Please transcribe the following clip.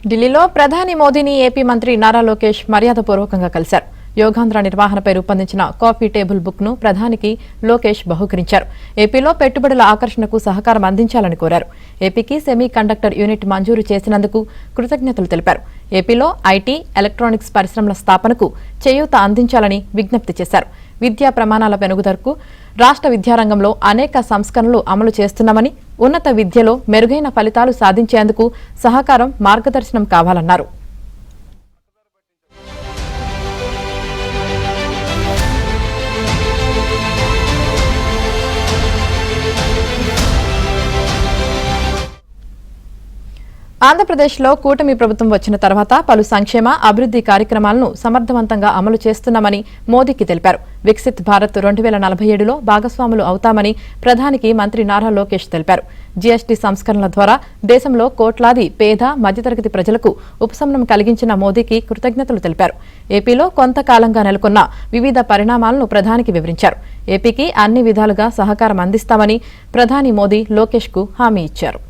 ఢిల్లీలో ప్రధాని మోదీని ఏపీ మంత్రి నారా లోకేష్ మర్యాదపూర్వకంగా కలిశారు. యోగాంధ్ర నిర్వహణపై రూపొందించిన కాఫీ టేబుల్ బుక్ ను ప్రధానికి లోకేష్ బహూకరించారు. ఏపీలో పెట్టుబడుల ఆకర్షణకు సహకారం అందించాలని కోరారు. ఏపీకి సెమీ కండక్టర్ యూనిట్ మంజూరు చేసినందుకు కృతజ్ఞతలు తెలిపారు. ఏపీలో ఐటీ, ఎలక్ట్రానిక్స్ పరిశ్రమల స్థాపనకు చేయూత అందించాలని విజ్ఞప్తి చేశారు. విద్యా ప్రమాణాల పెరుగుదలకు రాష్ట్ర విద్యారంగంలో అనేక సంస్కరణలు అమలు చేస్తున్నామని, ఉన్నత విద్యలో మెరుగైన ఫలితాలు సాధించేందుకు సహకారం, మార్గదర్శనం కావాలన్నారు. ఆంధ్రప్రదేశ్లో కూటమి ప్రభుత్వం వచ్చిన తర్వాత పలు సంక్షేమ, అభివృద్ది కార్యక్రమాలను సమర్థవంతంగా అమలు చేస్తున్నామని మోదీకి తెలిపారు. వికసిత్ భారత్ 2047లో భాగస్వాములు అవుతామని ప్రధానికి మంత్రి నారా లోకేష్ తెలిపారు. జీఎస్టీ సంస్కరణల ద్వారా దేశంలో కోట్లాది పేద, మధ్యతరగతి ప్రజలకు ఉపశమనం కలిగించిన మోదీకి కృతజ్ఞతలు తెలిపారు. ఏపీలో కొంతకాలంగా నెలకొన్న వివిధ పరిణామాలను ప్రధానికి వివరించారు. ఏపీకి అన్ని విధాలుగా సహకారం అందిస్తామని ప్రధాని మోదీ లోకేష్కు హామీ ఇచ్చారు.